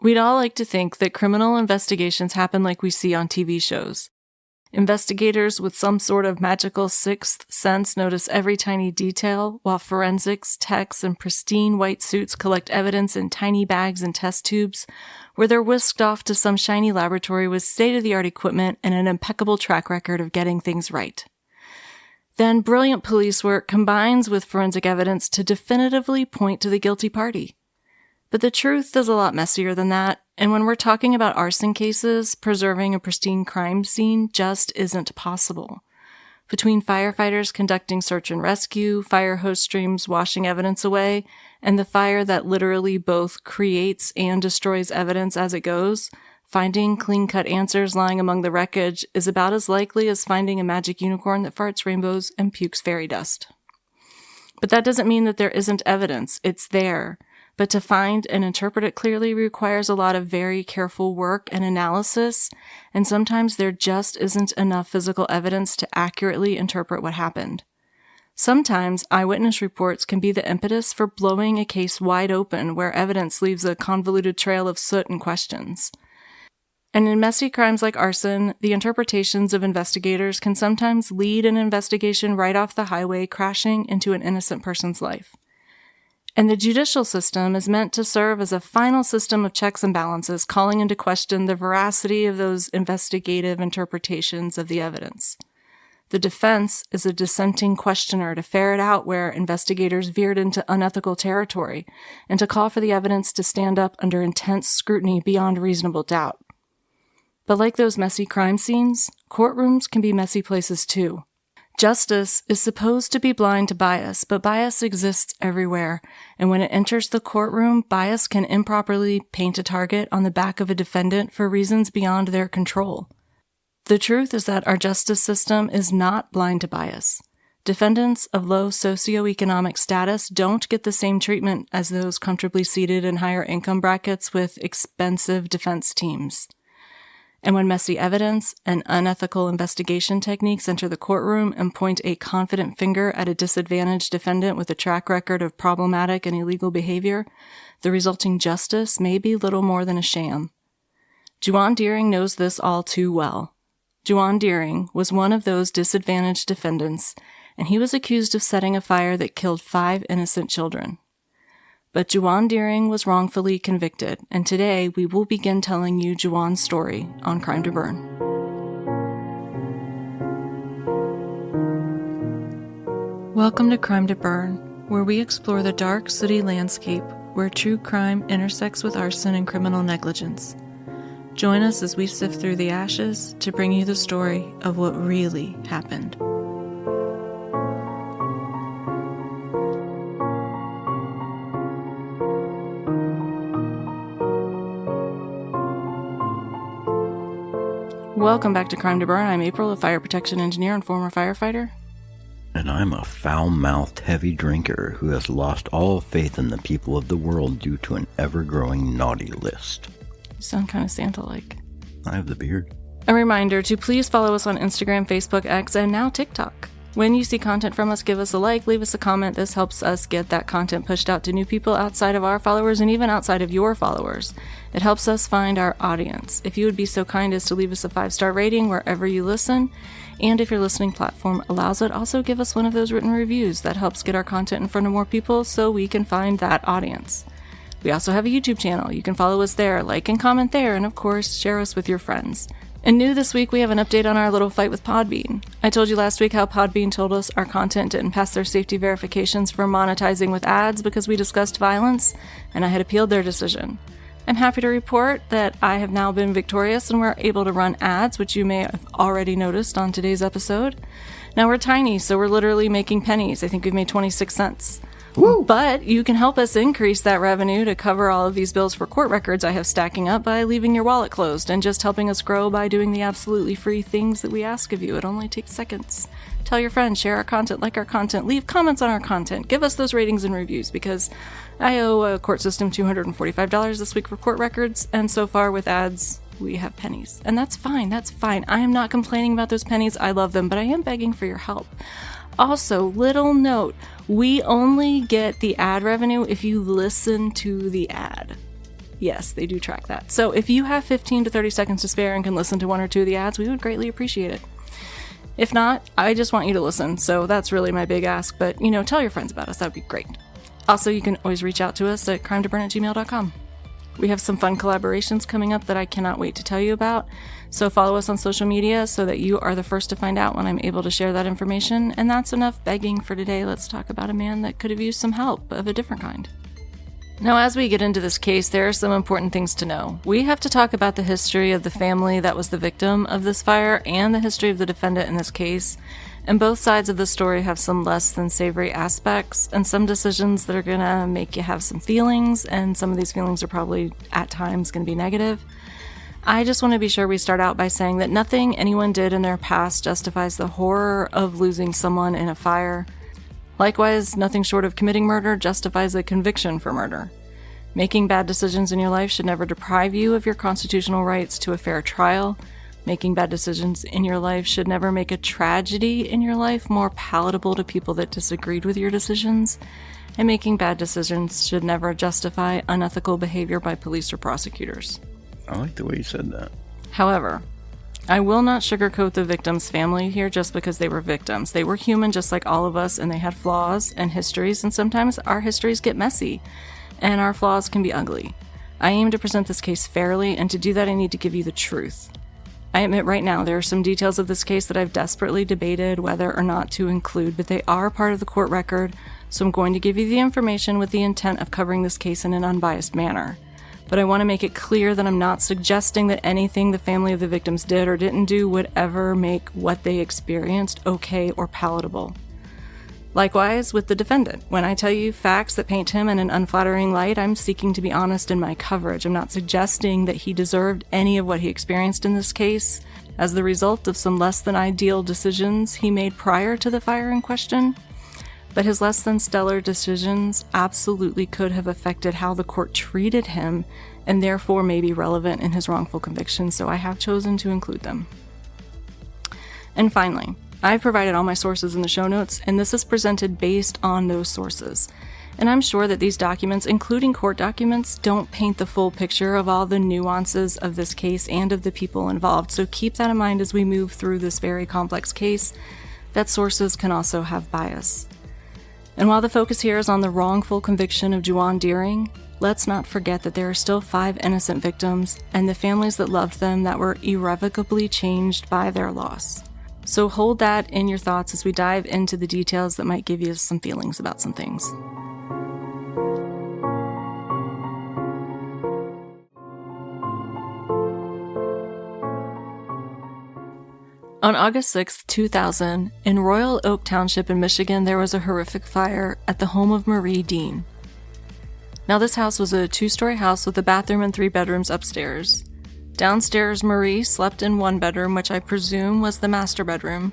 We'd all like to think that criminal investigations happen like we see on TV shows. Investigators with some sort of magical sixth sense notice every tiny detail, while forensics techs in pristine white suits collect evidence in tiny bags and test tubes, where they're whisked off to some shiny laboratory with state-of-the-art equipment and an impeccable track record of getting things right. Then brilliant police work combines with forensic evidence to definitively point to the guilty party. But the truth is a lot messier than that, and when we're talking about arson cases, preserving a pristine crime scene just isn't possible. Between firefighters conducting search and rescue, fire hose streams washing evidence away, and the fire that literally both creates and destroys evidence as it goes, finding clean-cut answers lying among the wreckage is about as likely as finding a magic unicorn that farts rainbows and pukes fairy dust. But that doesn't mean that there isn't evidence. It's there. But to find and interpret it clearly requires a lot of very careful work and analysis, and sometimes there just isn't enough physical evidence to accurately interpret what happened. Sometimes eyewitness reports can be the impetus for blowing a case wide open where evidence leaves a convoluted trail of soot and questions. And in messy crimes like arson, the interpretations of investigators can sometimes lead an investigation right off the highway, crashing into an innocent person's life. And the judicial system is meant to serve as a final system of checks and balances, calling into question the veracity of those investigative interpretations of the evidence. The defense is a dissenting questioner to ferret out where investigators veered into unethical territory, and to call for the evidence to stand up under intense scrutiny beyond reasonable doubt. But like those messy crime scenes, courtrooms can be messy places too. Justice is supposed to be blind to bias, but bias exists everywhere, and when it enters the courtroom, bias can improperly paint a target on the back of a defendant for reasons beyond their control. The truth is that our justice system is not blind to bias. Defendants of low socioeconomic status don't get the same treatment as those comfortably seated in higher income brackets with expensive defense teams. And when messy evidence and unethical investigation techniques enter the courtroom and point a confident finger at a disadvantaged defendant with a track record of problematic and illegal behavior, the resulting justice may be little more than a sham. Juwan Deering knows this all too well. Juwan Deering was one of those disadvantaged defendants, and he was accused of setting a fire that killed 5 innocent children. But Juwan Deering was wrongfully convicted, and today we will begin telling you Juwan's story on Crime to Burn. Welcome to Crime to Burn, where we explore the dark city landscape where true crime intersects with arson and criminal negligence. Join us as we sift through the ashes to bring you the story of what really happened. Welcome back to Crime to Burn. I'm April, a fire protection engineer and former firefighter. And I'm a foul-mouthed heavy drinker who has lost all faith in the people of the world due to an ever-growing naughty list. You sound kind of Santa-like. I have the beard. A reminder to please follow us on Instagram, Facebook, X, and now TikTok. When you see content from us, give us a like, leave us a comment. This helps us get that content pushed out to new people outside of our followers and even outside of your followers. It helps us find our audience. If you would be so kind as to leave us a 5-star rating wherever you listen, and if your listening platform allows it, also give us one of those written reviews. That helps get our content in front of more people so we can find that audience. We also have a YouTube channel. You can follow us there, like and comment there, and of course, share us with your friends. And new this week, we have an update on our little fight with Podbean. I told you last week how Podbean told us our content didn't pass their safety verifications for monetizing with ads because we discussed violence, and I had appealed their decision. I'm happy to report that I have now been victorious and we're able to run ads, which you may have already noticed on today's episode. Now we're tiny, so we're literally making pennies. I think we've made 26 cents. Woo! But you can help us increase that revenue to cover all of these bills for court records I have stacking up by leaving your wallet closed and just helping us grow by doing the absolutely free things that we ask of you. It only takes seconds. Tell your friends, share our content, like our content, leave comments on our content, give us those ratings and reviews because I owe a court system $245 this week for court records, and so far with ads, we have pennies. And that's fine, that's fine. I am not complaining about those pennies. I love them, but I am begging for your help. Also, little note, we only get the ad revenue if you listen to the ad. Yes, they do track that. So if you have 15 to 30 seconds to spare and can listen to one or two of the ads, we would greatly appreciate it. If not, I just want you to listen, so that's really my big ask, but, tell your friends about us. That would be great. Also, you can always reach out to us at crimetoburn@gmail.com. We have some fun collaborations coming up that I cannot wait to tell you about, so follow us on social media so that you are the first to find out when I'm able to share that information, and that's enough begging for today. Let's talk about a man that could have used some help of a different kind. Now, as we get into this case, there are some important things to know. We have to talk about the history of the family that was the victim of this fire and the history of the defendant in this case. And both sides of the story have some less than savory aspects and some decisions that are going to make you have some feelings, and some of these feelings are probably at times going to be negative. I just want to be sure we start out by saying that nothing anyone did in their past justifies the horror of losing someone in a fire. Likewise, nothing short of committing murder justifies a conviction for murder. Making bad decisions in your life should never deprive you of your constitutional rights to a fair trial. Making bad decisions in your life should never make a tragedy in your life more palatable to people that disagreed with your decisions. And making bad decisions should never justify unethical behavior by police or prosecutors. I like the way you said that. However, I will not sugarcoat the victim's family here just because they were victims. They were human just like all of us, and they had flaws and histories, and sometimes our histories get messy, and our flaws can be ugly. I aim to present this case fairly, and to do that I need to give you the truth. I admit right now there are some details of this case that I've desperately debated whether or not to include, but they are part of the court record, so I'm going to give you the information with the intent of covering this case in an unbiased manner. But I want to make it clear that I'm not suggesting that anything the family of the victims did or didn't do would ever make what they experienced okay or palatable. Likewise with the defendant. When I tell you facts that paint him in an unflattering light, I'm seeking to be honest in my coverage. I'm not suggesting that he deserved any of what he experienced in this case as the result of some less than ideal decisions he made prior to the fire in question. But his less than stellar decisions absolutely could have affected how the court treated him, and therefore may be relevant in his wrongful conviction, so I have chosen to include them. And finally, I've provided all my sources in the show notes, and this is presented based on those sources. And I'm sure that these documents, including court documents, don't paint the full picture of all the nuances of this case and of the people involved, so keep that in mind as we move through this very complex case, that sources can also have bias. And while the focus here is on the wrongful conviction of Juwan Deering, let's not forget that there are still 5 innocent victims and the families that loved them that were irrevocably changed by their loss. So hold that in your thoughts as we dive into the details that might give you some feelings about some things. On August 6, 2000, in Royal Oak Township in Michigan, there was a horrific fire at the home of Marie Dean. Now, this house was a 2-story house with a bathroom and 3 bedrooms upstairs. Downstairs, Marie slept in one bedroom, which I presume was the master bedroom,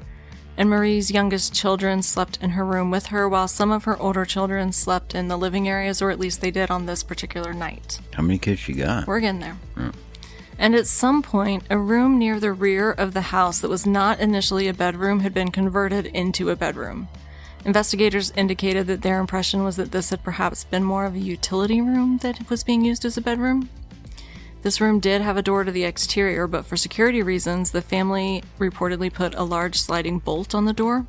and Marie's youngest children slept in her room with her, while some of her older children slept in the living areas, or at least they did on this particular night. How many kids you got? We're getting there. And at some point, a room near the rear of the house that was not initially a bedroom had been converted into a bedroom. Investigators indicated that their impression was that this had perhaps been more of a utility room that was being used as a bedroom. This room did have a door to the exterior, but for security reasons, the family reportedly put a large sliding bolt on the door.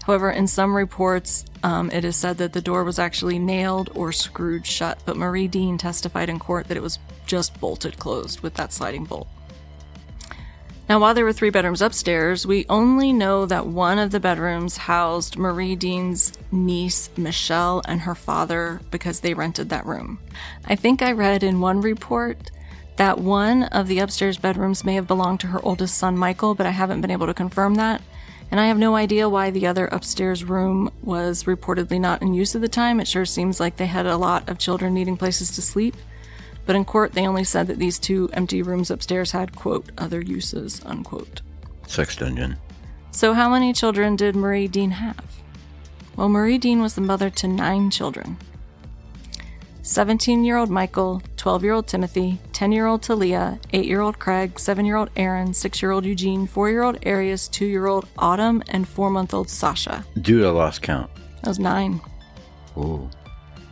However, in some reports, it is said that the door was actually nailed or screwed shut, but Marie Dean testified in court that it was just bolted closed with that sliding bolt. Now, while there were 3 bedrooms upstairs, we only know that one of the bedrooms housed Marie Dean's niece, Michelle, and her father because they rented that room. I think I read in one report that one of the upstairs bedrooms may have belonged to her oldest son, Michael, but I haven't been able to confirm that. And I have no idea why the other upstairs room was reportedly not in use at the time. It sure seems like they had a lot of children needing places to sleep. But in court, they only said that these 2 empty rooms upstairs had, quote, other uses, unquote. Sex dungeon. So how many children did Marie Dean have? Well, Marie Dean was the mother to 9 children. 17-year-old Michael, 12-year-old Timothy, 10-year-old Talia, 8-year-old Craig, 7-year-old Aaron, 6-year-old Eugene, 4-year-old Arius, 2-year-old Autumn, and 4-month-old Sasha. Dude, I lost count. That was 9. Whoa.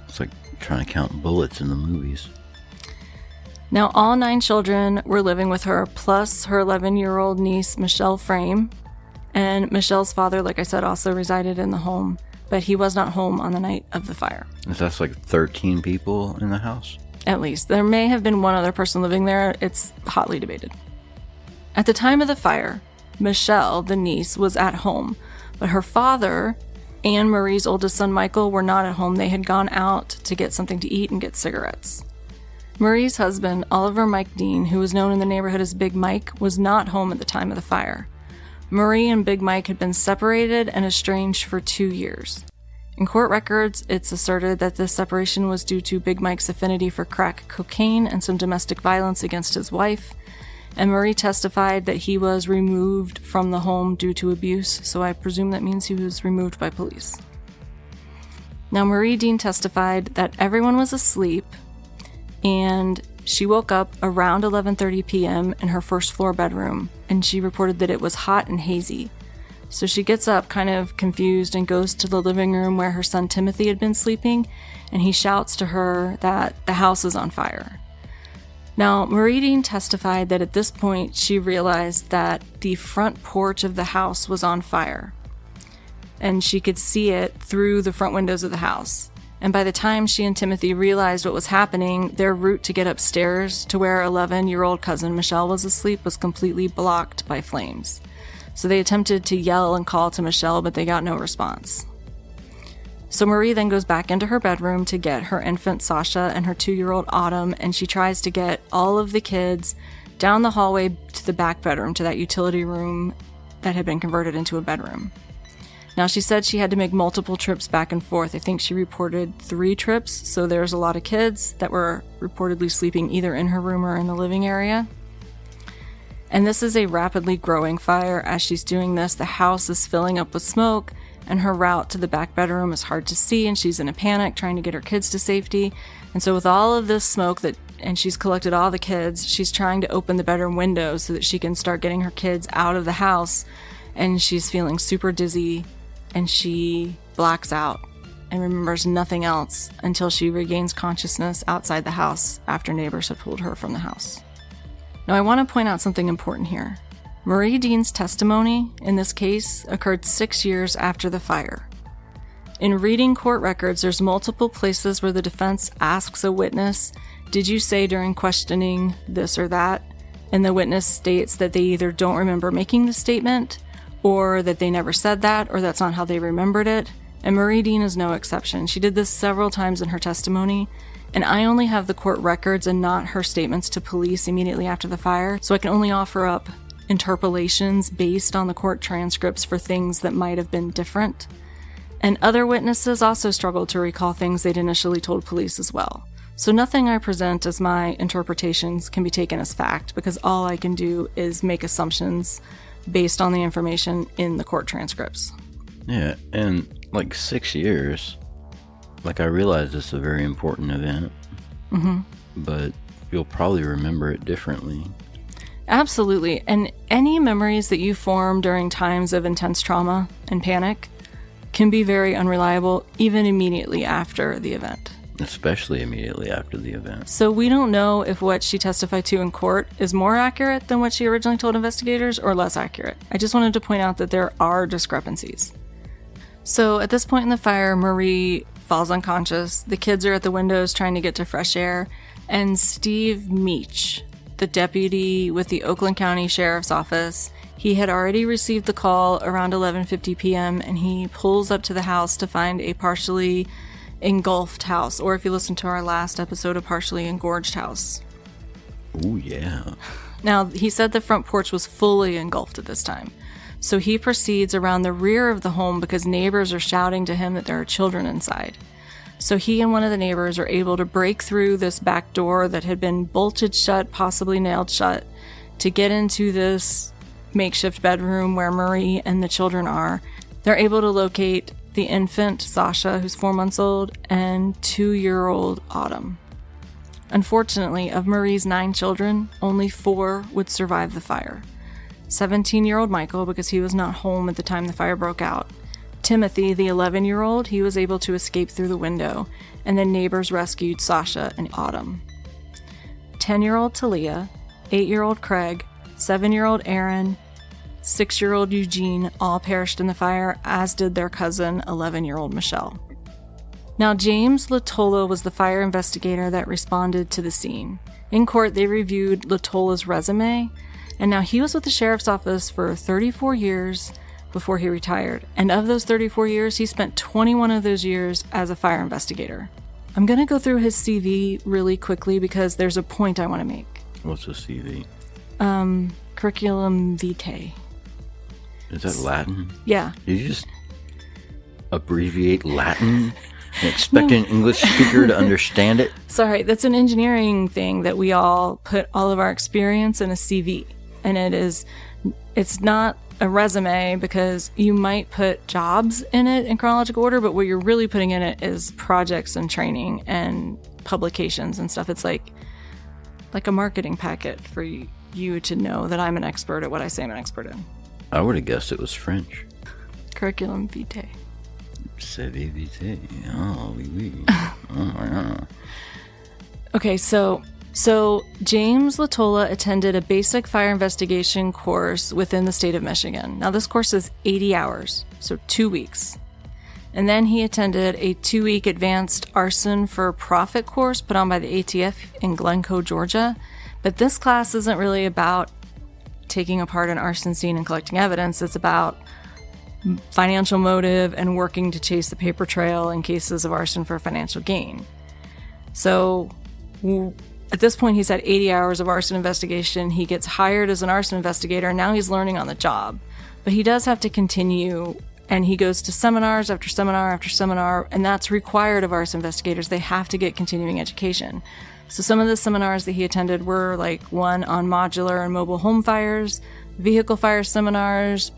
It's like trying to count bullets in the movies. Now, all 9 children were living with her, plus her 11-year-old niece, Michelle Frame. And Michelle's father, like I said, also resided in the home, but he was not home on the night of the fire. That's like 13 people in the house? At least. There may have been one other person living there. It's hotly debated. At the time of the fire, Michelle, the niece, was at home, but her father and Marie's oldest son, Michael, were not at home. They had gone out to get something to eat and get cigarettes. Marie's husband, Oliver Mike Dean, who was known in the neighborhood as Big Mike, was not home at the time of the fire. Marie and Big Mike had been separated and estranged for 2 years. In court records, it's asserted that this separation was due to Big Mike's affinity for crack cocaine and some domestic violence against his wife, and Marie testified that he was removed from the home due to abuse, so I presume that means he was removed by police. Now, Marie Dean testified that everyone was asleep, and she woke up around 11:30 p.m. in her first floor bedroom, and she reported that it was hot and hazy. So she gets up kind of confused and goes to the living room where her son Timothy had been sleeping, and he shouts to her that the house is on fire. Now, Marie Dean testified that at this point she realized that the front porch of the house was on fire, and she could see it through the front windows of the house. And by the time she and Timothy realized what was happening, their route to get upstairs to where 11-year-old cousin Michelle was asleep was completely blocked by flames. So they attempted to yell and call to Michelle, but they got no response. So Marie then goes back into her bedroom to get her infant Sasha and her 2-year-old Autumn, and she tries to get all of the kids down the hallway to the back bedroom, to that utility room that had been converted into a bedroom. Now, she said she had to make multiple trips back and forth. I think she reported 3 trips, so there's a lot of kids that were reportedly sleeping either in her room or in the living area. And this is a rapidly growing fire. As she's doing this, the house is filling up with smoke, and her route to the back bedroom is hard to see, and she's in a panic trying to get her kids to safety. And so with all of this smoke and she's collected all the kids, she's trying to open the bedroom window so that she can start getting her kids out of the house, and she's feeling super dizzy, and she blacks out and remembers nothing else until she regains consciousness outside the house after neighbors have pulled her from the house. Now, I want to point out something important here. Marie Dean's testimony in this case occurred 6 years after the fire. In reading court records, there's multiple places where the defense asks a witness, "Did you say during questioning this or that?" And the witness states that they either don't remember making the statement, or that they never said that, or that's not how they remembered it. And Marie Dean is no exception. She did this several times in her testimony, and I only have the court records and not her statements to police immediately after the fire, so I can only offer up interpolations based on the court transcripts for things that might have been different. And other witnesses also struggled to recall things they'd initially told police as well. So nothing I present as my interpretations can be taken as fact, because all I can do is make assumptions based on the information in the court transcripts. Yeah, and 6 years, I realize it's a very important event, but you'll probably remember it differently. Absolutely. And any memories that you form during times of intense trauma and panic can be very unreliable, even immediately after the event. Especially immediately after the event. So we don't know if what she testified to in court is more accurate than what she originally told investigators or less accurate. I just wanted to point out that there are discrepancies. So at this point in the fire, Marie falls unconscious. The kids are at the windows trying to get to fresh air, and Steve Meach, the deputy with the Oakland County Sheriff's Office, he had already received the call around 11:50 p.m. and he pulls up to the house to find a partially engulfed house, or if you listen to our last episode, a partially engorged house. Oh yeah. Now, he said the front porch was fully engulfed at this time. So he proceeds around the rear of the home because neighbors are shouting to him that there are children inside. So he and one of the neighbors are able to break through this back door that had been bolted shut, possibly nailed shut, to get into this makeshift bedroom where Marie and the children are. They're able to locate the infant, Sasha, who's 4 months old, and 2-year-old Autumn. Unfortunately, of Marie's 9 children, only 4 would survive the fire. 17-year-old Michael, because he was not home at the time the fire broke out. Timothy, the 11-year-old, he was able to escape through the window, and then neighbors rescued Sasha and Autumn. 10-year-old Talia, 8-year-old Craig, 7-year-old Aaron, 6-year-old Eugene all perished in the fire, as did their cousin, 11-year-old Michelle. Now, James Latola was the fire investigator that responded to the scene. In court, they reviewed Latola's resume, and now he was with the sheriff's office for 34 years before he retired. And of those 34 years, he spent 21 of those years as a fire investigator. I'm going to go through his CV really quickly because there's a point I want to make. What's a CV? Curriculum vitae. Is that Latin? Yeah. Did you just abbreviate Latin and expect an English speaker to understand it? Sorry, that's an engineering thing that we all put all of our experience in a CV. And it's not a resume because you might put jobs in it in chronological order, but what you're really putting in it is projects and training and publications and stuff. It's like a marketing packet for you to know that I'm an expert at what I say I'm an expert in. I would have guessed it was French. Curriculum vitae. CV vitae. Oh, oui, oui. Oh, my God. Okay, so James Latola attended a basic fire investigation course within the state of Michigan. Now, this course is 80 hours, so 2 weeks. And then he attended a 2-week advanced arson for profit course put on by the ATF in Glencoe, Georgia. But this class isn't really about taking apart an arson scene and collecting evidence. It's about financial motive and working to chase the paper trail in cases of arson for financial gain. So at this point, he's had 80 hours of arson investigation. He gets hired as an arson investigator, and now he's learning on the job. But he does have to continue, and he goes to seminars after seminar after seminar, and that's required of arson investigators. They have to get continuing education. So some of the seminars that he attended were like one on modular and mobile home fires, vehicle fire seminars,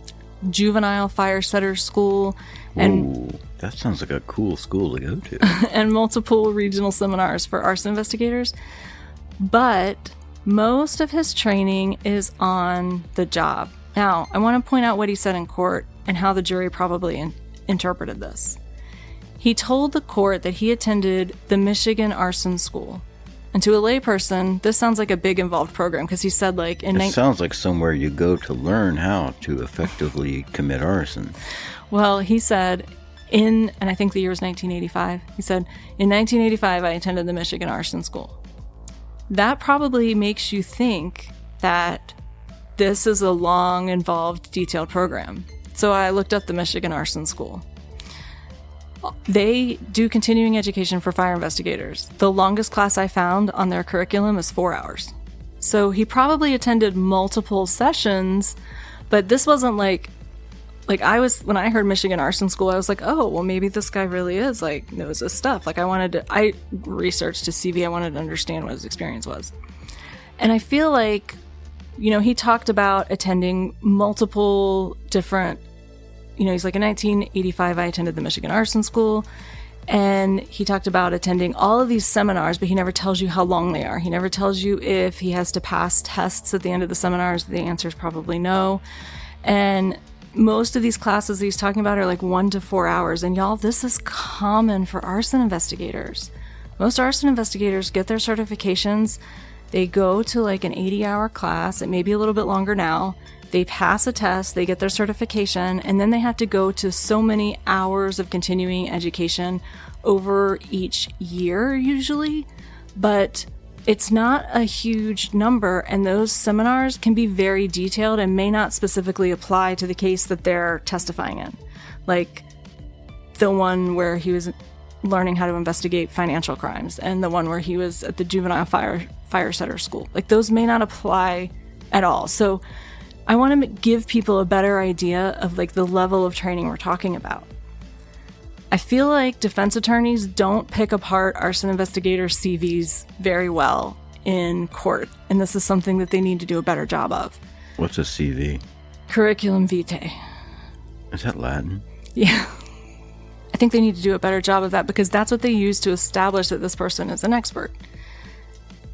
juvenile fire setter school, and ooh, that sounds like a cool school to go to. and multiple regional seminars for arson investigators. But most of his training is on the job. Now, I want to point out what he said in court and how the jury probably interpreted this. He told the court that he attended the Michigan Arson School. And to a layperson, this sounds like a big involved program because he said it sounds like somewhere you go to learn how to effectively commit arson. Well, he said and I think the year was 1985, he said, in 1985 I attended the Michigan Arson School. That probably makes you think that this is a long, involved, detailed program. So I looked up the Michigan Arson School. They do continuing education for fire investigators. The longest class I found on their curriculum is 4 hours. So he probably attended multiple sessions, but this wasn't like when I heard Michigan Arson School, I was like, oh, well, maybe this guy really is knows his stuff. I researched his CV. I wanted to understand what his experience was. And I feel like, he talked about attending multiple different, he's like, in 1985, I attended the Michigan Arson School. And he talked about attending all of these seminars, but he never tells you how long they are. He never tells you if he has to pass tests at the end of the seminars. The answer is probably no. And most of these classes that he's talking about are 1 to 4 hours. And y'all, this is common for arson investigators. Most arson investigators get their certifications. They go to an 80-hour class. It may be a little bit longer now. They pass a test, they get their certification, and then they have to go to so many hours of continuing education over each year usually. But it's not a huge number, and those seminars can be very detailed and may not specifically apply to the case that they're testifying in. Like the one where he was learning how to investigate financial crimes, and the one where he was at the juvenile fire setter school. Those may not apply at all. So I want to give people a better idea of the level of training we're talking about. I feel like defense attorneys don't pick apart arson investigators' CVs very well in court, and this is something that they need to do a better job of. What's a CV? Curriculum vitae. Is that Latin? Yeah. I think they need to do a better job of that because that's what they use to establish that this person is an expert.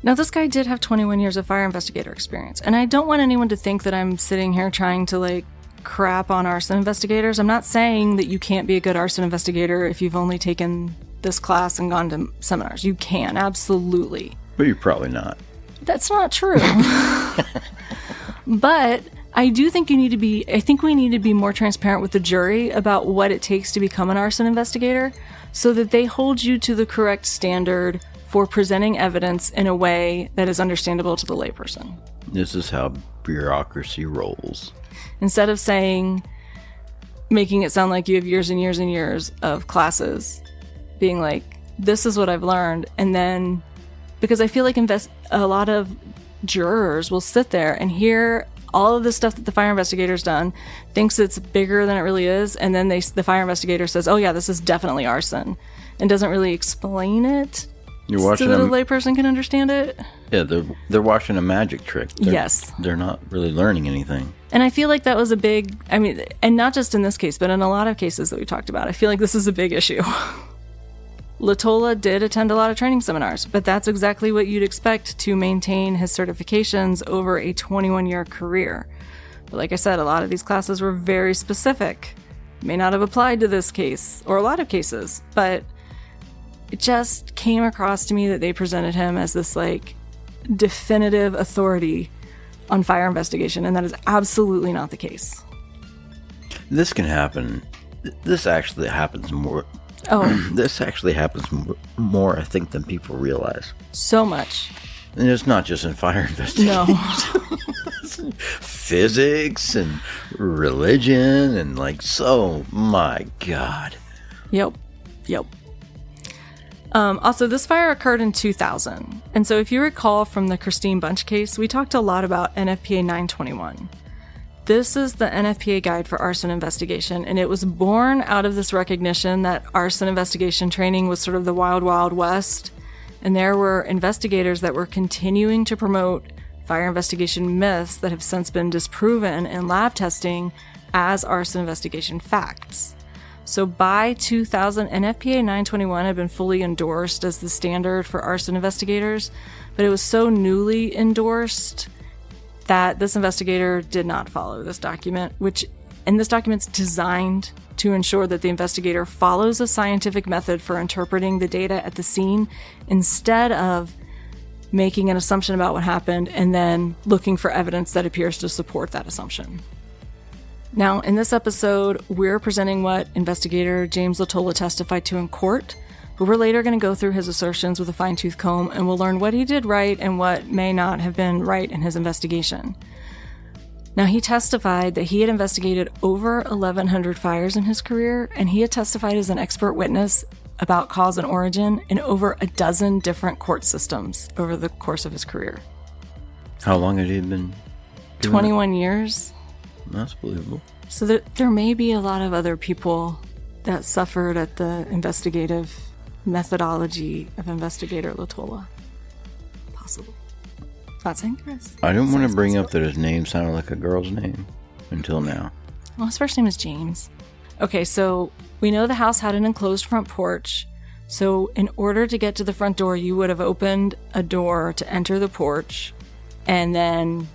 Now, this guy did have 21 years of fire investigator experience, and I don't want anyone to think that I'm sitting here trying to crap on arson investigators. I'm not saying that you can't be a good arson investigator if you've only taken this class and gone to seminars. You can, absolutely. But you're probably not. That's not true. But I do think I think we need to be more transparent with the jury about what it takes to become an arson investigator so that they hold you to the correct standard for presenting evidence in a way that is understandable to the layperson. This is how bureaucracy rolls. Instead of making it sound like you have years and years and years of classes, being like, this is what I've learned. And then, because I feel like a lot of jurors will sit there and hear all of the stuff that the fire investigator's done, thinks it's bigger than it really is, and then the fire investigator says, oh yeah, this is definitely arson, and doesn't really explain it so that a layperson can understand it. Yeah, they're watching a magic trick. Yes. They're not really learning anything. And I feel like that was and not just in this case, but in a lot of cases that we talked about, I feel like this is a big issue. LaTolla did attend a lot of training seminars, but that's exactly what you'd expect to maintain his certifications over a 21-year career. But like I said, a lot of these classes were very specific. May not have applied to this case, or a lot of cases, but it just came across to me that they presented him as this, definitive authority on fire investigation, and that is absolutely not the case. This can happen. This actually happens more. Oh. This actually happens more, I think, than people realize. So much. And it's not just in fire investigations. No. Physics and religion and my God. Yep. Also, this fire occurred in 2000. And so if you recall from the Christine Bunch case, we talked a lot about NFPA 921. This is the NFPA guide for arson investigation, and it was born out of this recognition that arson investigation training was sort of the wild, wild west, and there were investigators that were continuing to promote fire investigation myths that have since been disproven in lab testing as arson investigation facts. So by 2000, NFPA 921 had been fully endorsed as the standard for arson investigators, but it was so newly endorsed that this investigator did not follow this document, and this document's designed to ensure that the investigator follows a scientific method for interpreting the data at the scene instead of making an assumption about what happened and then looking for evidence that appears to support that assumption. Now, in this episode, we're presenting what investigator James LaTolla testified to in court, but we're later going to go through his assertions with a fine-tooth comb, and we'll learn what he did right and what may not have been right in his investigation. Now, he testified that he had investigated over 1,100 fires in his career, and he had testified as an expert witness about cause and origin in over a dozen different court systems over the course of his career. How long had he been doing 21 years. That's believable. So there may be a lot of other people that suffered at the investigative methodology of investigator LaTolla. Possible. Not saying there is. I didn't want to bring up that his name sounded like a girl's name until now. Well, his first name is James. Okay, so we know the house had an enclosed front porch. So in order to get to the front door, you would have opened a door to enter the porch and then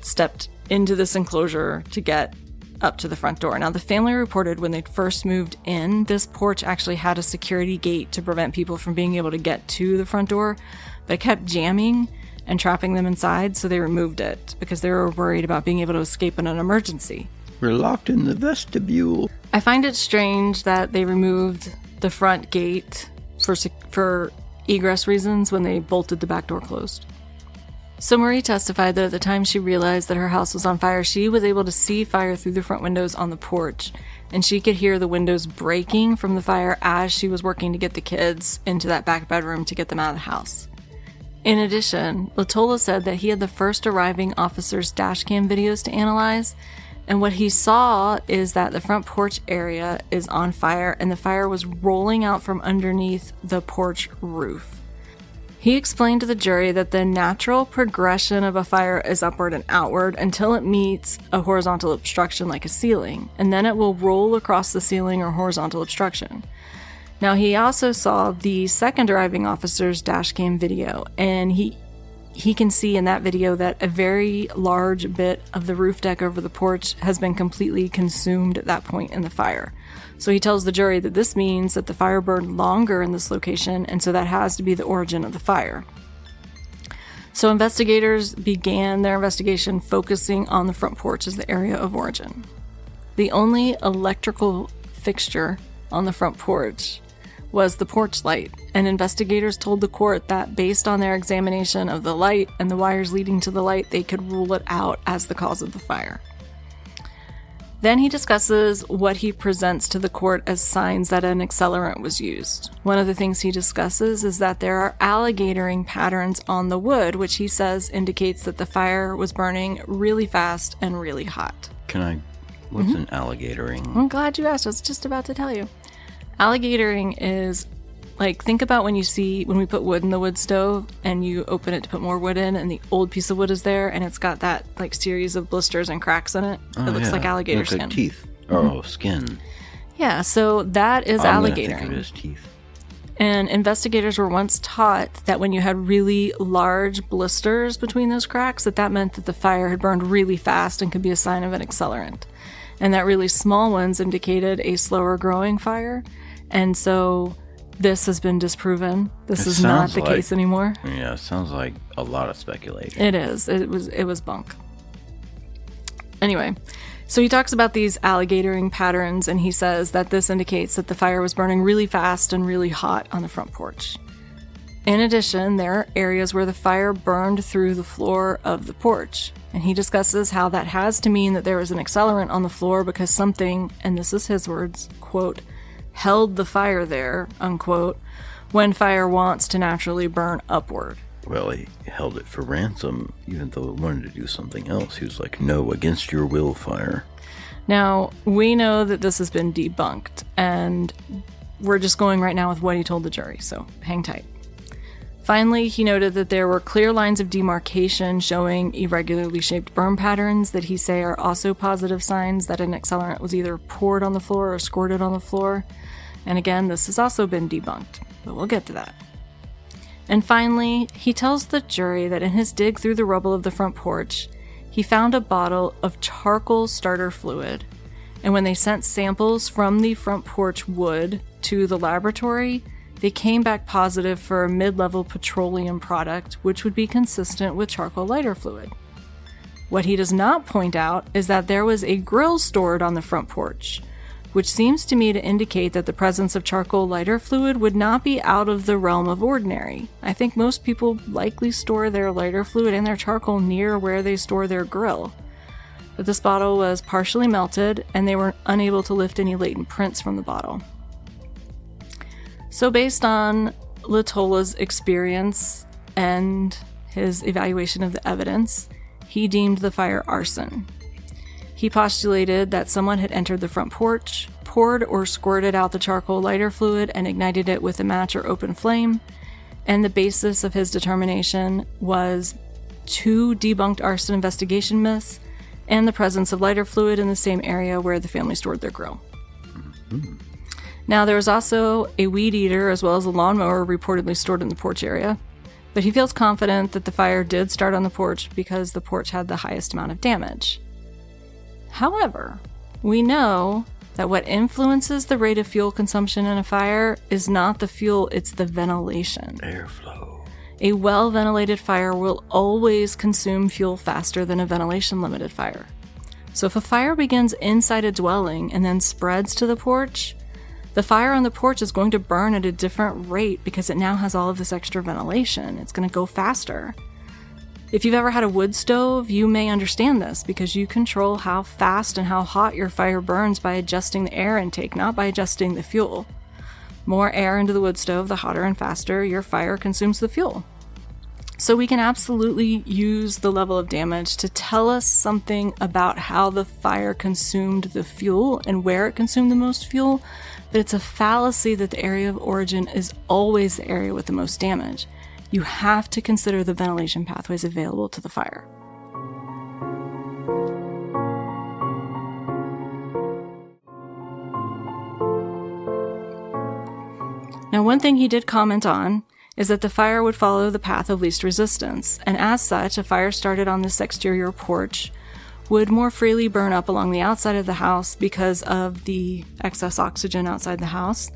stepped into this enclosure to get up to the front door. Now, the family reported when they first moved in, this porch actually had a security gate to prevent people from being able to get to the front door, but it kept jamming and trapping them inside, so they removed it because they were worried about being able to escape in an emergency. We're locked in the vestibule. I find it strange that they removed the front gate for egress reasons when they bolted the back door closed. So Marie testified that at the time she realized that her house was on fire, she was able to see fire through the front windows on the porch, and she could hear the windows breaking from the fire as she was working to get the kids into that back bedroom to get them out of the house. In addition, LaTolla said that he had the first arriving officer's dashcam videos to analyze, and what he saw is that the front porch area is on fire and the fire was rolling out from underneath the porch roof. He explained to the jury that the natural progression of a fire is upward and outward until it meets a horizontal obstruction like a ceiling, and then it will roll across the ceiling or horizontal obstruction. Now, he also saw the second arriving officer's dashcam video, and he can see in that video that a very large bit of the roof deck over the porch has been completely consumed at that point in the fire. So he tells the jury that this means that the fire burned longer in this location, and so that has to be the origin of the fire. So investigators began their investigation focusing on the front porch as the area of origin. The only electrical fixture on the front porch was the porch light, and investigators told the court that based on their examination of the light and the wires leading to the light, they could rule it out as the cause of the fire. Then he discusses what he presents to the court as signs that an accelerant was used. One of the things he discusses is that there are alligatoring patterns on the wood, which he says indicates that the fire was burning really fast and really hot. What's an alligatoring? I'm glad you asked. I was just about to tell you. Alligatoring is, like, think about when we put wood in the wood stove and you open it to put more wood in and the old piece of wood is there and it's got that, like, series of blisters and cracks in it. It looks like alligator skin. Like teeth. Oh, skin. Yeah, so that is alligatoring. I'm gonna think of it as teeth. And investigators were once taught that when you had really large blisters between those cracks, that meant that the fire had burned really fast and could be a sign of an accelerant. And that really small ones indicated a slower growing fire. And so this has been disproven. This is not the case anymore. Yeah, it sounds like a lot of speculation. It is. It was bunk. Anyway, so he talks about these alligatoring patterns, and he says that this indicates that the fire was burning really fast and really hot on the front porch. In addition, there are areas where the fire burned through the floor of the porch. And he discusses how that has to mean that there was an accelerant on the floor because something, and this is his words, quote, held the fire there, unquote, when fire wants to naturally burn upward. Well, he held it for ransom, even though it wanted to do something else. He was like, no, against your will, fire. Now, we know that this has been debunked, and we're just going right now with what he told the jury, so hang tight. Finally, he noted that there were clear lines of demarcation showing irregularly shaped burn patterns that he say are also positive signs that an accelerant was either poured on the floor or squirted on the floor. And again, this has also been debunked, but we'll get to that. And finally, he tells the jury that in his dig through the rubble of the front porch, he found a bottle of charcoal starter fluid. And when they sent samples from the front porch wood to the laboratory, they came back positive for a mid-level petroleum product, which would be consistent with charcoal lighter fluid. What he does not point out is that there was a grill stored on the front porch, which seems to me to indicate that the presence of charcoal lighter fluid would not be out of the realm of ordinary. I think most people likely store their lighter fluid and their charcoal near where they store their grill. But this bottle was partially melted, and they were unable to lift any latent prints from the bottle. So based on Latola's experience and his evaluation of the evidence, he deemed the fire arson. He postulated that someone had entered the front porch, poured or squirted out the charcoal lighter fluid, and ignited it with a match or open flame, and the basis of his determination was 2 debunked arson investigation myths and the presence of lighter fluid in the same area where the family stored their grill. Mm-hmm. Now, there was also a weed eater as well as a lawnmower reportedly stored in the porch area, but he feels confident that the fire did start on the porch because the porch had the highest amount of damage. However, we know that what influences the rate of fuel consumption in a fire is not the fuel, it's the ventilation. Airflow. A well-ventilated fire will always consume fuel faster than a ventilation-limited fire. So if a fire begins inside a dwelling and then spreads to the porch, the fire on the porch is going to burn at a different rate because it now has all of this extra ventilation. It's going to go faster. If you've ever had a wood stove, you may understand this because you control how fast and how hot your fire burns by adjusting the air intake, not by adjusting the fuel. More air into the wood stove, the hotter and faster your fire consumes the fuel. So we can absolutely use the level of damage to tell us something about how the fire consumed the fuel and where it consumed the most fuel, but it's a fallacy that the area of origin is always the area with the most damage. You have to consider the ventilation pathways available to the fire. Now, one thing he did comment on is that the fire would follow the path of least resistance, and as such, a fire started on this exterior porch would more freely burn up along the outside of the house because of the excess oxygen outside the house,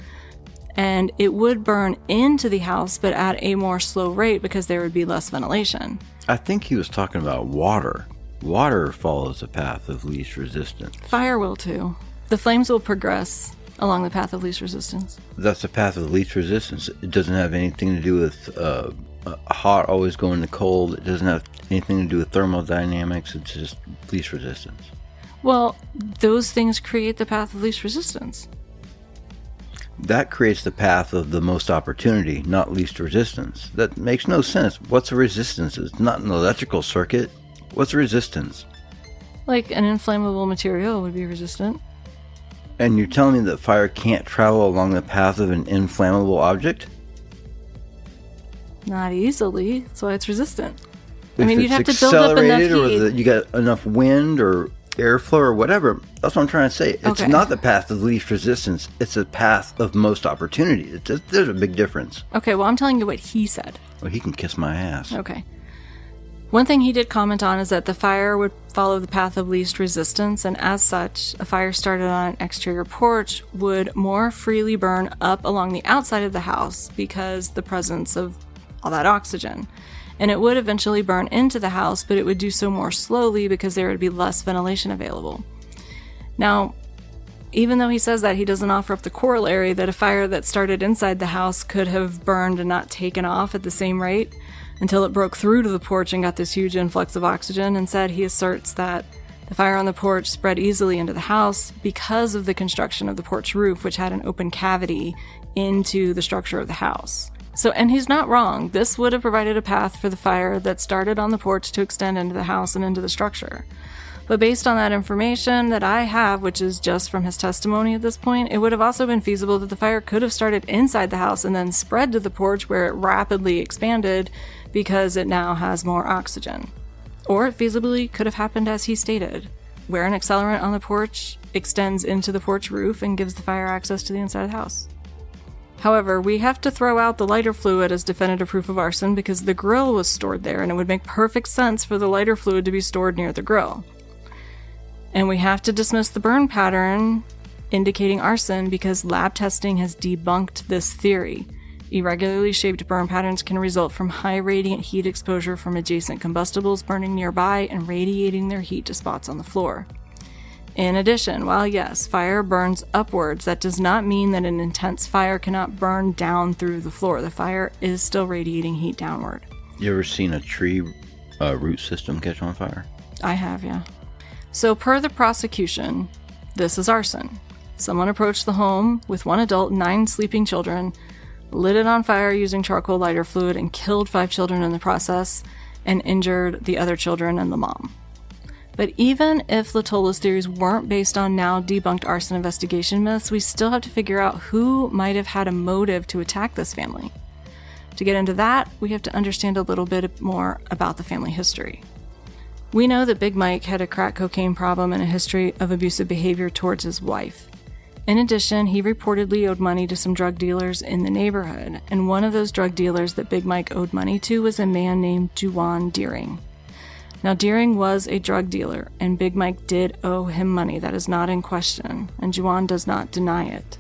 and it would burn into the house, but at a more slow rate because there would be less ventilation. I think he was talking about water. Water follows the path of least resistance. Fire will too. The flames will progress along the path of least resistance. That's the path of least resistance. It doesn't have anything to do with hot always going to cold. It doesn't have anything to do with thermodynamics. It's just least resistance. Well, those things create the path of least resistance. That creates the path of the most opportunity, not least resistance. That makes no sense. What's a resistance? It's not an electrical circuit. What's resistance? Like an inflammable material would be resistant. And you're telling me that fire can't travel along the path of an inflammable object? Not easily. That's why it's resistant. If you'd have to build up enough heat. Or you got enough wind or airflow or whatever. That's what I'm trying to say. It's not the path of least resistance. It's a path of most opportunity. There's a big difference. Okay, well, I'm telling you what he said. Well, he can kiss my ass. Okay. One thing he did comment on is that the fire would follow the path of least resistance, and as such, a fire started on an exterior porch would more freely burn up along the outside of the house because the presence of all that oxygen. And it would eventually burn into the house, but it would do so more slowly because there would be less ventilation available. Now, even though he says that, he doesn't offer up the corollary that a fire that started inside the house could have burned and not taken off at the same rate until it broke through to the porch and got this huge influx of oxygen. Instead, he asserts that the fire on the porch spread easily into the house because of the construction of the porch roof, which had an open cavity into the structure of the house. So, and he's not wrong. This would have provided a path for the fire that started on the porch to extend into the house and into the structure. But based on that information that I have, which is just from his testimony at this point, it would have also been feasible that the fire could have started inside the house and then spread to the porch where it rapidly expanded because it now has more oxygen. Or it feasibly could have happened as he stated, where an accelerant on the porch extends into the porch roof and gives the fire access to the inside of the house. However, we have to throw out the lighter fluid as definitive proof of arson because the grill was stored there, and it would make perfect sense for the lighter fluid to be stored near the grill. And we have to dismiss the burn pattern indicating arson because lab testing has debunked this theory. Irregularly shaped burn patterns can result from high radiant heat exposure from adjacent combustibles burning nearby and radiating their heat to spots on the floor. In addition, while yes, fire burns upwards, that does not mean that an intense fire cannot burn down through the floor. The fire is still radiating heat downward. You ever seen a tree root system catch on fire? I have, yeah. So per the prosecution, this is arson. Someone approached the home with one adult and 9 sleeping children, lit it on fire using charcoal lighter fluid, and killed 5 children in the process, and injured the other children and the mom. But even if Latola's theories weren't based on now debunked arson investigation myths, we still have to figure out who might have had a motive to attack this family. To get into that, we have to understand a little bit more about the family history. We know that Big Mike had a crack cocaine problem and a history of abusive behavior towards his wife. In addition, he reportedly owed money to some drug dealers in the neighborhood, and one of those drug dealers that Big Mike owed money to was a man named Juwan Deering. Now, Deering was a drug dealer, and Big Mike did owe him money. That is not in question, and Juwan does not deny it.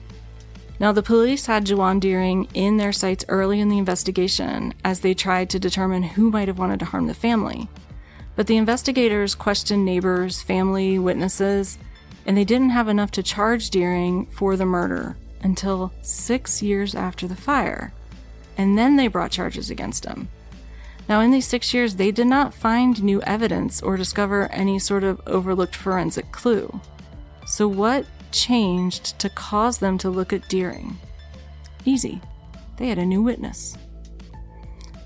Now, the police had Juwan Deering in their sights early in the investigation as they tried to determine who might have wanted to harm the family. But the investigators questioned neighbors, family, witnesses, and they didn't have enough to charge Deering for the murder until 6 years after the fire, and then they brought charges against him. Now, in these 6 years, they did not find new evidence or discover any sort of overlooked forensic clue. So what changed to cause them to look at Deering? Easy. They had a new witness.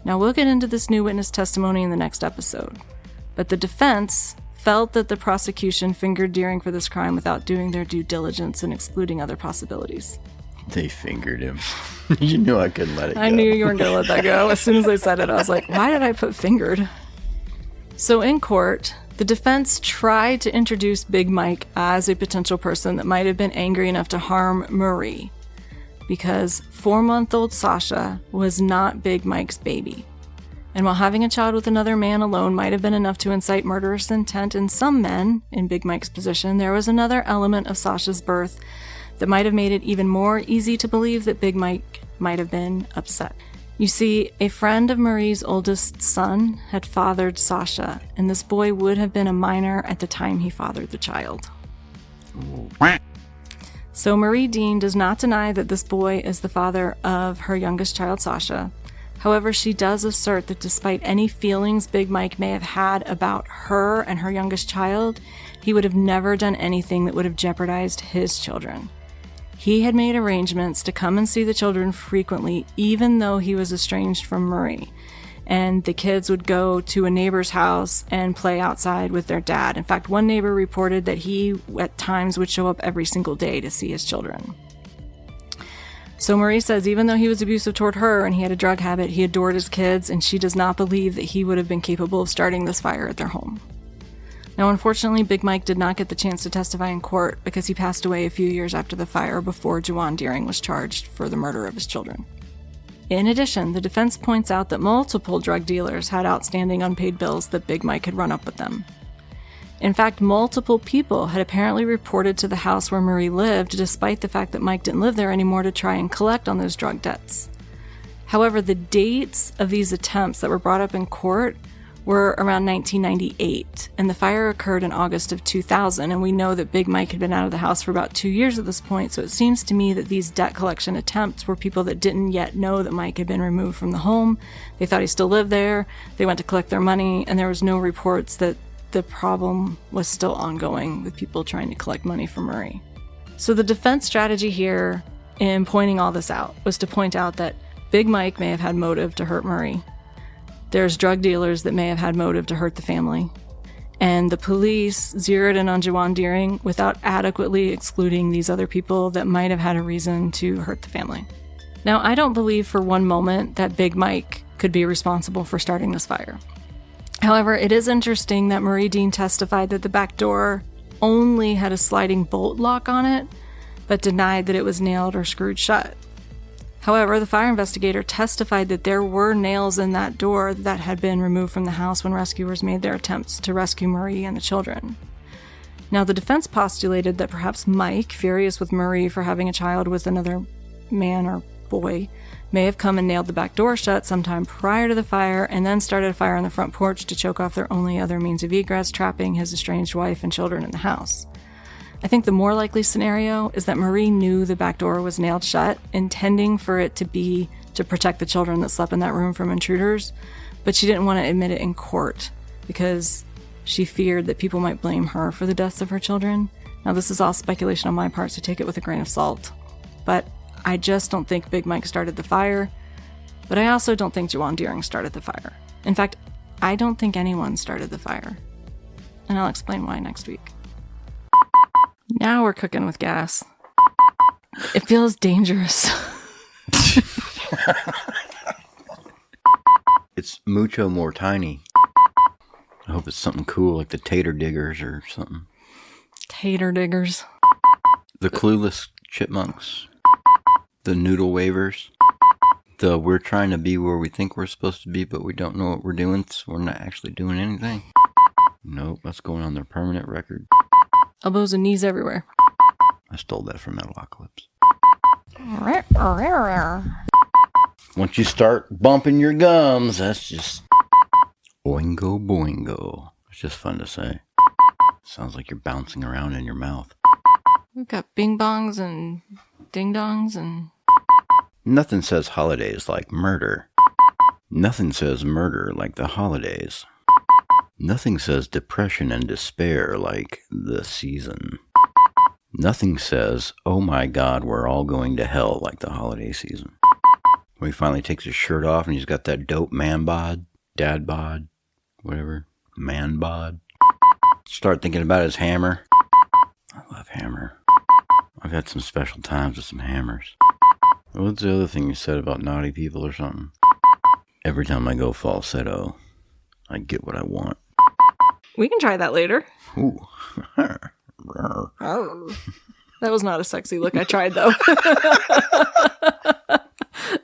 Now, we'll get into this new witness testimony in the next episode, but the defense felt that the prosecution fingered Deering for this crime without doing their due diligence and excluding other possibilities. They fingered him. You knew I couldn't let it go. I knew you weren't going to let that go. As soon as they said it, I was like, why did I put fingered? So in court, the defense tried to introduce Big Mike as a potential person that might have been angry enough to harm Marie, because 4-month-old Sasha was not Big Mike's baby. And while having a child with another man alone might have been enough to incite murderous intent in some men in Big Mike's position, there was another element of Sasha's birth that might have made it even more easy to believe that Big Mike might have been upset. You see, a friend of Marie's oldest son had fathered Sasha, and this boy would have been a minor at the time he fathered the child. So Marie Dean does not deny that this boy is the father of her youngest child, Sasha. However, she does assert that despite any feelings Big Mike may have had about her and her youngest child, he would have never done anything that would have jeopardized his children. He had made arrangements to come and see the children frequently, even though he was estranged from Marie. And the kids would go to a neighbor's house and play outside with their dad. In fact, one neighbor reported that he, at times, would show up every single day to see his children. So Marie says even though he was abusive toward her and he had a drug habit, he adored his kids, and she does not believe that he would have been capable of starting this fire at their home. Now, unfortunately, Big Mike did not get the chance to testify in court because he passed away a few years after the fire before Juwan Deering was charged for the murder of his children. In addition, the defense points out that multiple drug dealers had outstanding unpaid bills that Big Mike had run up with them. In fact, multiple people had apparently reported to the house where Marie lived, despite the fact that Mike didn't live there anymore, to try and collect on those drug debts. However, the dates of these attempts that were brought up in court were around 1998, and the fire occurred in August of 2000, and we know that Big Mike had been out of the house for about 2 years at this point, so it seems to me that these debt collection attempts were people that didn't yet know that Mike had been removed from the home. They thought he still lived there, they went to collect their money, and there was no reports that the problem was still ongoing with people trying to collect money from Marie. So the defense strategy here in pointing all this out was to point out that Big Mike may have had motive to hurt Marie. There's drug dealers that may have had motive to hurt the family. And the police zeroed in on Juwan Deering without adequately excluding these other people that might have had a reason to hurt the family. Now, I don't believe for one moment that Big Mike could be responsible for starting this fire. However, it is interesting that Marie Dean testified that the back door only had a sliding bolt lock on it, but denied that it was nailed or screwed shut. However, the fire investigator testified that there were nails in that door that had been removed from the house when rescuers made their attempts to rescue Marie and the children. Now, the defense postulated that perhaps Mike, furious with Marie for having a child with another man or boy, may have come and nailed the back door shut sometime prior to the fire and then started a fire on the front porch to choke off their only other means of egress, trapping his estranged wife and children in the house. I think the more likely scenario is that Marie knew the back door was nailed shut, intending for it to be to protect the children that slept in that room from intruders, but she didn't want to admit it in court because she feared that people might blame her for the deaths of her children. Now, this is all speculation on my part, so take it with a grain of salt. But I just don't think Big Mike started the fire, but I also don't think Juwan Deering started the fire. In fact, I don't think anyone started the fire. And I'll explain why next week. Now we're cooking with gas. It feels dangerous. It's mucho more tiny. I hope it's something cool like the tater diggers or something. Tater diggers. The clueless chipmunks. The noodle wavers. The we're trying to be where we think we're supposed to be, but we don't know what we're doing, so we're not actually doing anything. Nope, that's going on their permanent record. Elbows and knees everywhere. I stole that from Metalocalypse. Once you start bumping your gums, that's just oingo boingo. It's just fun to say. Sounds like you're bouncing around in your mouth. We've got bing bongs and ding dongs and... Nothing says holidays like murder. Nothing says murder like the holidays. Nothing says depression and despair like the season. Nothing says, oh my God, we're all going to hell like the holiday season. When he finally takes his shirt off and he's got that dope man bod, dad bod, whatever, man bod. Start thinking about his hammer. I love hammer. I've had some special times with some hammers. What's the other thing you said about naughty people or something? Every time I go falsetto, I get what I want. We can try that later. Ooh. That was not a sexy look. I tried, though.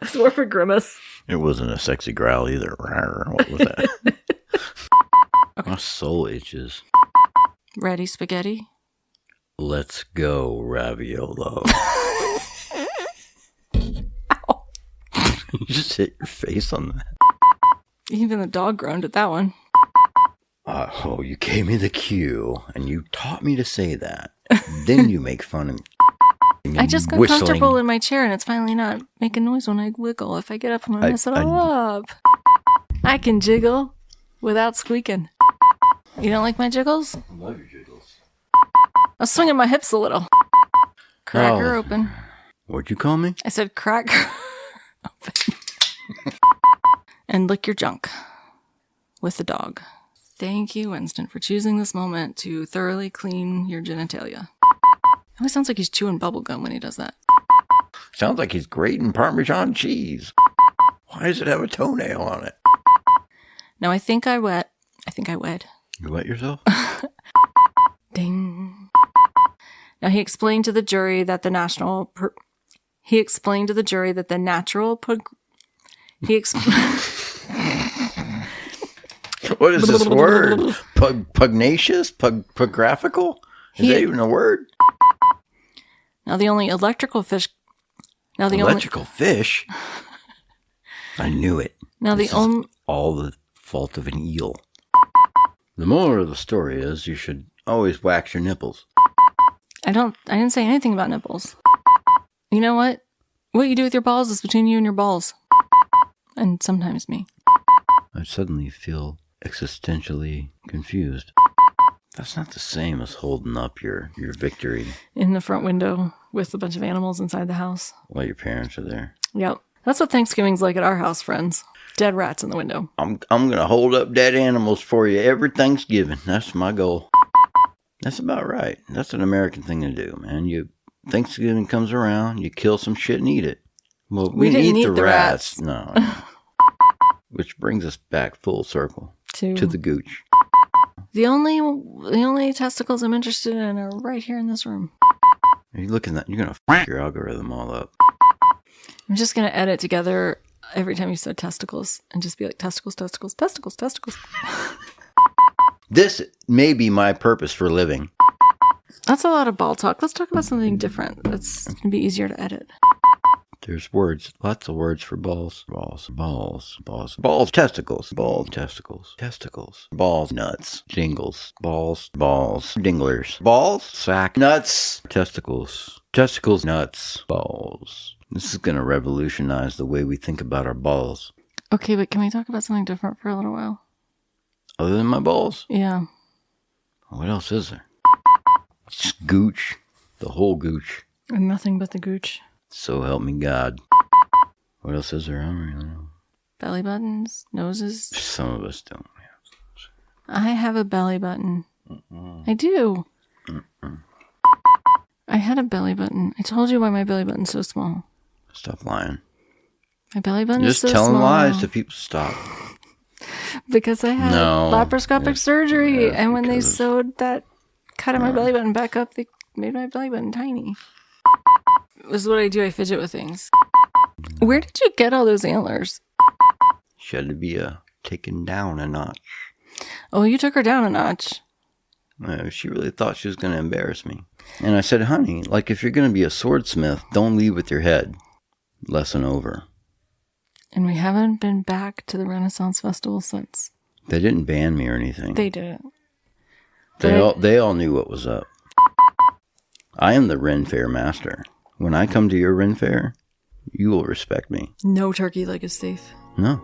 It's more of a grimace. It wasn't a sexy growl either. What was that? Okay. My soul itches. Ready, spaghetti? Let's go, Raviolo. Ow. You just hit your face on that. Even the dog groaned at that one. Oh, you gave me the cue, and you taught me to say that. Then you make fun of me. I just got comfortable in my chair, and it's finally not making noise when I wiggle. If I get up, I'm going to mess it all up. I can jiggle without squeaking. You don't like my jiggles? I love your jiggles. I was swinging my hips a little. Crack her open. What'd you call me? I said crack her open. And lick your junk with the dog. Thank you, Winston, for choosing this moment to thoroughly clean your genitalia. It always sounds like he's chewing bubblegum when he does that. Sounds like he's grating Parmesan cheese. Why does it have a toenail on it? Now, I think I wed. You wet yourself? Ding. Now, he explained to the jury that the natural... What is this word? Pugnacious? Pographical? Is that even a word? Now, the only electrical fish... Fish? I knew it. Now, this is all the fault of an eel. The moral of the story is you should always wax your nipples. I didn't say anything about nipples. You know what? What you do with your balls is between you and your balls. And sometimes me. I suddenly feel existentially confused. That's not the same as holding up your victory. In the front window with a bunch of animals inside the house. While your parents are there. Yep. That's what Thanksgiving's like at our house, friends. Dead rats in the window. I'm going to hold up dead animals for you every Thanksgiving. That's my goal. That's about right. That's an American thing to do, man. Thanksgiving comes around, you kill some shit and eat it. Well, we didn't eat the rats. No. Which brings us back full circle to the gooch. The only testicles I'm interested in are right here in this room. Are you looking at? You're gonna f*** your algorithm all up. I'm just gonna edit together every time you said testicles and just be like testicles, testicles, testicles, testicles. This may be my purpose for living. That's a lot of ball talk. Let's talk about something different. That's gonna be easier to edit. There's words, lots of words for balls. Balls, testicles. Balls, testicles. Testicles. Balls, nuts. Jingles. Balls, dinglers. Balls, sack. Nuts, testicles. Testicles, nuts. Balls. This is going to revolutionize the way we think about our balls. Okay, but can we talk about something different for a little while? Other than my balls? Yeah. What else is there? Just gooch. The whole gooch. And nothing but the gooch. So help me God. What else is there? I don't really know. Belly buttons, noses. Some of us don't. I have a belly button. I do. I had a belly button. I told you why my belly button's so small. Stop lying. My belly button is so small. Just telling lies to people. Stop. Because I had laparoscopic surgery, and when they sewed that cut in my belly button back up, they made my belly button tiny. This is what I do. I fidget with things. Where did you get all those antlers? She had to be taken down a notch. Oh, you took her down a notch. She really thought she was going to embarrass me. And I said, honey, like if you're going to be a swordsmith, don't lead with your head. Lesson over. And we haven't been back to the Renaissance Festival since. They didn't ban me or anything. They didn't. They all knew what was up. I am the Ren Fair master. When I come to your Ren Fair, you will respect me. No turkey leg is safe. No.